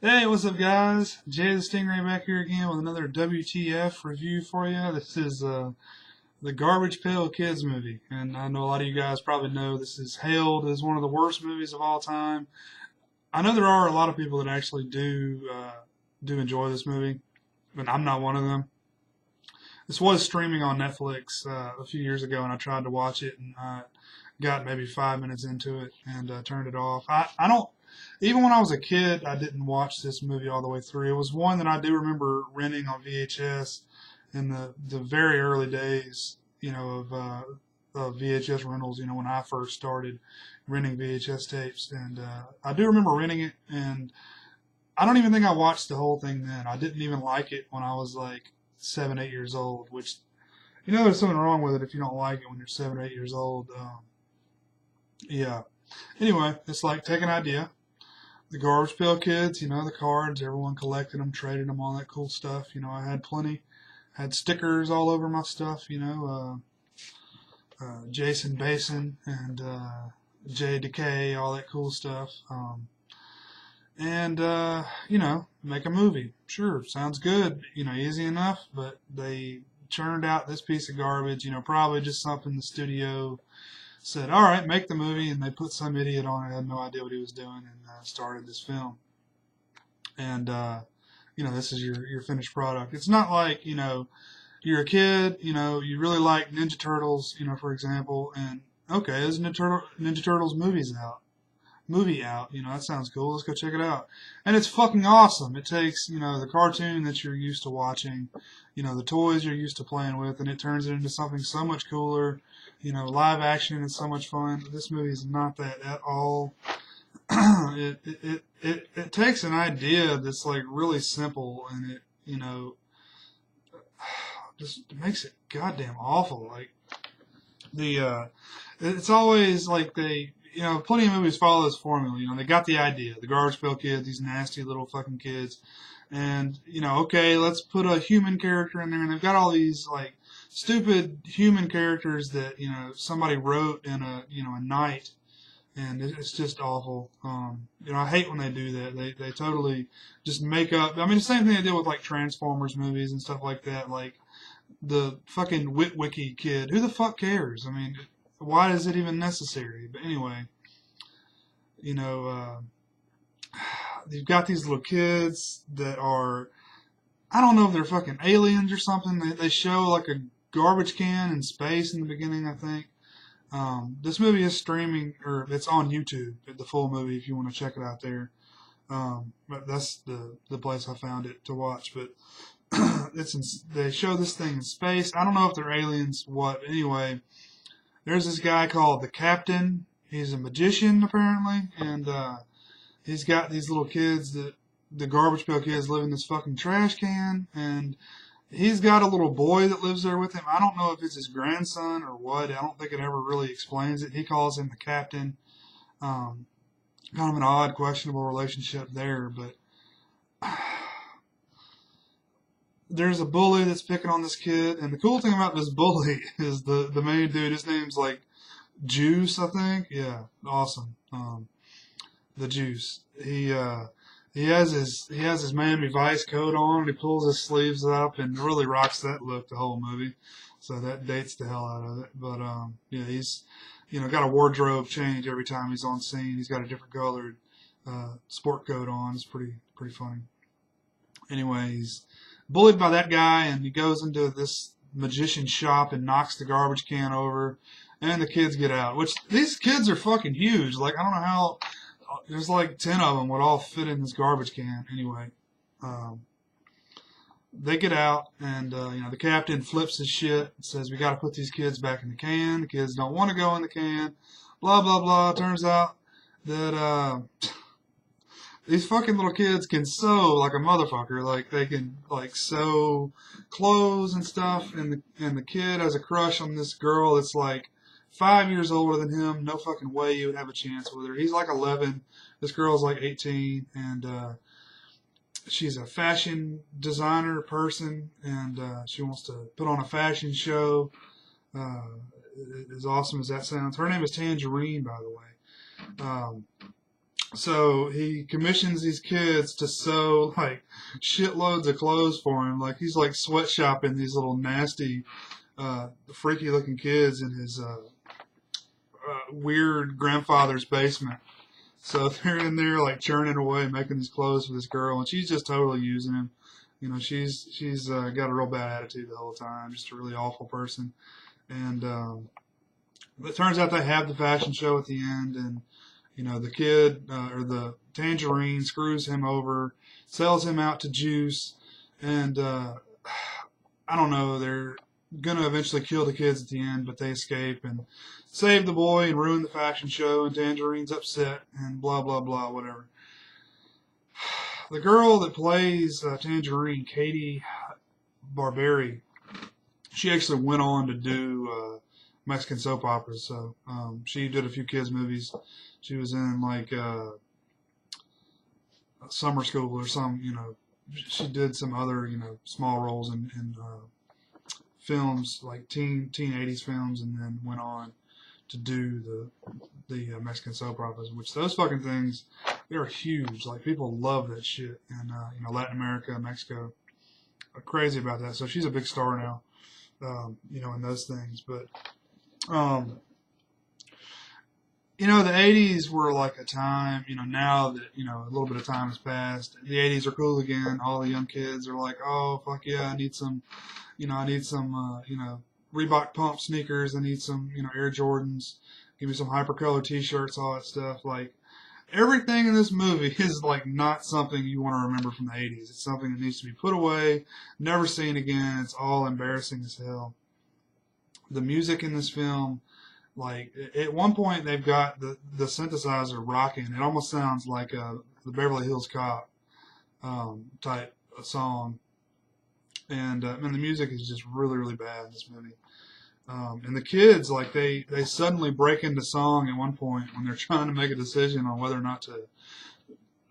Hey, what's up, guys? Jaythestingray back here again with another WTF review for you. This is the Garbage Pail Kids movie, and I know a lot of you guys probably know this is hailed as one of the worst movies of all time. I know there are a lot of people that actually do enjoy this movie, but I'm not one of them. This was streaming on Netflix a few years ago, and I tried to watch it, and I got maybe 5 minutes into it and turned it off. I don't, even when I was a kid, I didn't watch this movie all the way through. It was one that I do remember renting on VHS in the very early days, of VHS rentals, when I first started renting VHS tapes. And I do remember renting it, and I don't even think I watched the whole thing then. I didn't even like it when I was like 7, 8 years old, which, there's something wrong with it if you don't like it when you're 7 or 8 years old. Yeah. Anyway, it's like take an idea. The Garbage Pail Kids, the cards, everyone collected them, traded them, all that cool stuff. I had plenty. Had stickers all over my stuff, Jason Basin and J Decay, all that cool stuff. And make a movie. Sure, sounds good, easy enough, but they churned out this piece of garbage, probably just something the studio said, all right, make the movie, and they put some idiot on it, had no idea what he was doing, and started this film. And, this is your finished product. It's not like, you're a kid, you really like Ninja Turtles, for example, and, okay, there's Ninja Turtles movie out, that sounds cool, let's go check it out. And it's fucking awesome. It takes, the cartoon that you're used to watching, the toys you're used to playing with, and it turns it into something so much cooler, live action is so much fun. This movie is not that at all. It takes an idea that's like really simple, and it, just makes it goddamn awful. Like, it's always like plenty of movies follow this formula. They got the idea, the Garbage Pail Kids, these nasty little fucking kids, and okay, let's put a human character in there, and they've got all these like stupid human characters that somebody wrote in a night, and it's just awful. I hate when they do that. They totally just make up. I mean, the same thing they did with like Transformers movies and stuff like that. Like the fucking Witwicky kid. Who the fuck cares? I mean, why is it even necessary? But anyway, you know, you've got these little kids that are, I don't know if they're fucking aliens or something. They show like a garbage can in space in the beginning, I think. This movie is streaming, or it's on YouTube, the full movie, if you want to check it out there. But that's the place I found it to watch. But they show this thing in space. I don't know if they're aliens, what. Anyway, there's this guy called the Captain. He's a magician, apparently, and he's got these little kids that the Garbage Pail Kids live in this fucking trash can, and he's got a little boy that lives there with him. I don't know if it's his grandson or what. I don't think it ever really explains it. He calls him the Captain. Kind of an odd, questionable relationship there, but there's a bully that's picking on this kid, and the cool thing about this bully is the main dude. His name's like Juice, I think. Yeah, awesome. The Juice. He has his Miami Vice coat on, and he pulls his sleeves up, and really rocks that look the whole movie. So that dates the hell out of it. But yeah, he's got a wardrobe change every time he's on scene. He's got a different colored sport coat on. It's pretty funny. Anyway, he's bullied by that guy, and he goes into this magician shop and knocks the garbage can over, and the kids get out. Which these kids are fucking huge. Like, I don't know how. There's like 10 of them would all fit in this garbage can. Anyway, they get out, and the captain flips his shit and says, "We got to put these kids back in the can. The kids don't want to go in the can." Blah blah blah. Turns out that these fucking little kids can sew like a motherfucker. Like, they can like sew clothes and stuff, and the kid has a crush on this girl that's like 5 years older than him. No fucking way you would have a chance with her. He's like 11. This girl's like 18, and she's a fashion designer person, and she wants to put on a fashion show. As awesome as that sounds. Her name is Tangerine, by the way. So he commissions these kids to sew like shitloads of clothes for him. Like he's like sweatshopping these little nasty, freaky looking kids in his weird grandfather's basement. So they're in there like churning away, making these clothes for this girl, and she's just totally using him. You know, she's got a real bad attitude the whole time, just a really awful person. And it turns out they have the fashion show at the end, and you know the kid or the Tangerine screws him over, sells him out to Juice, and I don't know. They're gonna eventually kill the kids at the end, but they escape and save the boy and ruin the fashion show. And Tangerine's upset and blah blah blah, whatever. The girl that plays Tangerine, Katie Barberi, she actually went on to do Mexican soap operas. So she did a few kids movies. She was in like Summer School or some, you know. She did some other, you know, small roles in films like teen 80s films, and then went on to do the Mexican soap operas, which those fucking things, they're huge. Like people love that shit in you know, Latin America, Mexico, are crazy about that. So she's a big star now, you know, in those things. But you know, the 80s were like a time, you know, now that, you know, a little bit of time has passed, the 80s are cool again. All the young kids are like, oh, fuck yeah, I need some, you know, you know, Reebok pump sneakers. I need some, you know, Air Jordans. Give me some hypercolor t-shirts, all that stuff. Like, everything in this movie is like not something you want to remember from the 80s. It's something that needs to be put away, never seen again. It's all embarrassing as hell. The music in this film, like, at one point they've got the synthesizer rocking. It almost sounds like the Beverly Hills Cop type of song. And the music is just really, really bad in this movie. And the kids, like, they suddenly break into song at one point when they're trying to make a decision on whether or not to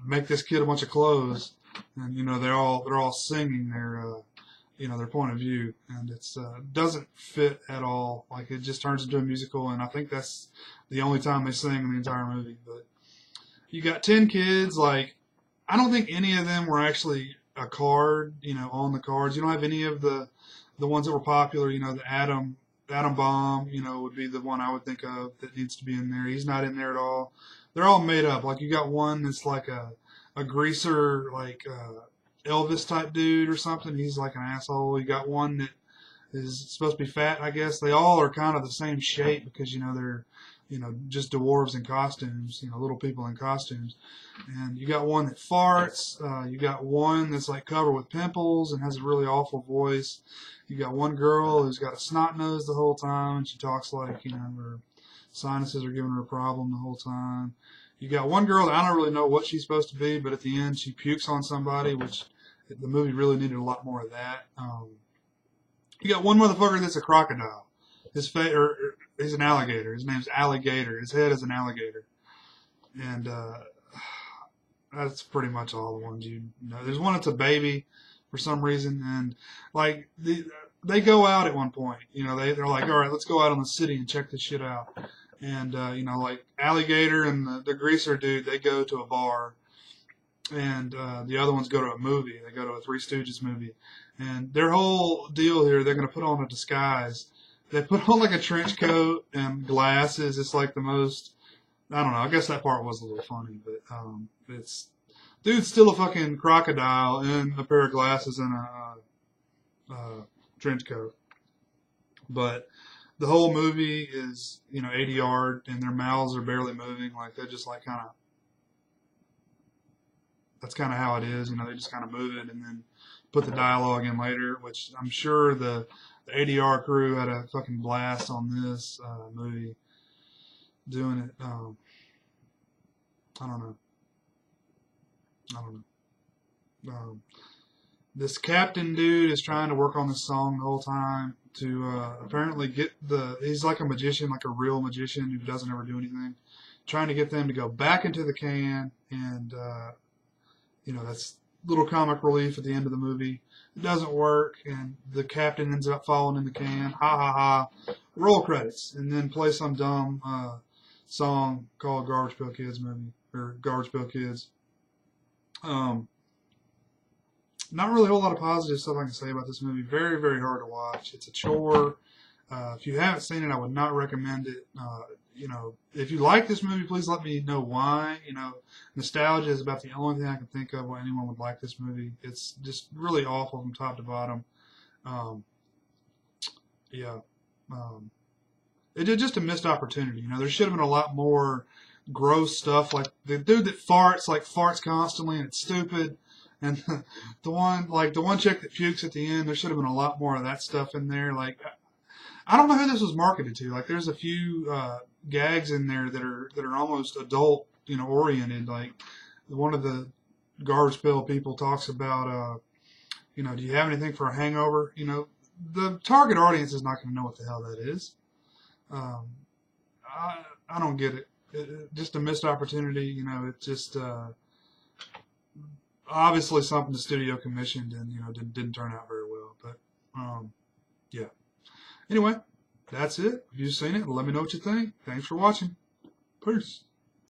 make this kid a bunch of clothes. And, you know, they're all singing their, you know, their point of view. And it's doesn't fit at all. Like, it just turns into a musical, and I think that's the only time they sing in the entire movie. But you got 10 kids. Like, I don't think any of them were actually a card, you know, on the cards. You don't have any of the ones that were popular. You know, the Atom Bomb, you know, would be the one I would think of that needs to be in there. He's not in there at all. They're all made up. Like, you got one that's like a greaser, like Elvis type dude or something. He's like an asshole. You got one that is supposed to be fat, I guess. They all are kind of the same shape because, you know, they're, you know, just dwarves in costumes, you know, little people in costumes. And you got one that farts. You got one that's like covered with pimples and has a really awful voice. You got one girl who's got a snot nose the whole time, and she talks like, you know, her sinuses are giving her a problem the whole time. You got one girl that I don't really know what she's supposed to be, but at the end she pukes on somebody, which the movie really needed a lot more of that. You got one motherfucker that's a crocodile. He's an alligator. His name's Alligator. His head is an alligator. And that's pretty much all the ones you know. There's one that's a baby for some reason, and like they go out at one point. You know, they're like, all right, let's go out in the city and check this shit out. And you know, like Alligator and the greaser dude, they go to a bar, and the other ones go to a movie. They go to a Three Stooges movie, and their whole deal here, they're going to put on a disguise. They put on like a trench coat and glasses. It's like the most, I don't know. I guess that part was a little funny, but it's, dude's still a fucking crocodile in a pair of glasses and a trench coat. But the whole movie is, you know, ADR, and their mouths are barely moving. Like, they're just like kind of, that's kind of how it is. You know, they just kind of move it and then put the dialogue in later, which I'm sure the ADR crew had a fucking blast on this movie doing it. I don't know. This captain dude is trying to work on this song the whole time to apparently get he's like a magician, like a real magician who doesn't ever do anything, trying to get them to go back into the can, and you know, that's little comic relief at the end of the movie. It doesn't work, and the captain ends up falling in the can. Ha ha ha. Roll credits, and then play some dumb song called Garbage Pail Kids movie, or Garbage Pail Kids. Not really a whole lot of positive stuff I can say about this movie. Very, very hard to watch. It's a chore. If you haven't seen it, I would not recommend it. If you like this movie, please let me know why. Nostalgia is about the only thing I can think of why anyone would like this movie. It's just really awful from top to bottom. It's just a missed opportunity. There should have been a lot more gross stuff. Like the dude that farts constantly, and it's stupid. And the one chick that pukes at the end, there should have been a lot more of that stuff in there. Like, I don't know who this was marketed to. Like, there's a few gags in there that are almost adult, oriented. Like, one of the Garbage Pail people talks about, do you have anything for a hangover? The target audience is not going to know what the hell that is. I don't get it. Just a missed opportunity. It's just obviously something the studio commissioned and didn't turn out very well. But yeah. Anyway, that's it. If you've seen it, let me know what you think. Thanks for watching. Peace.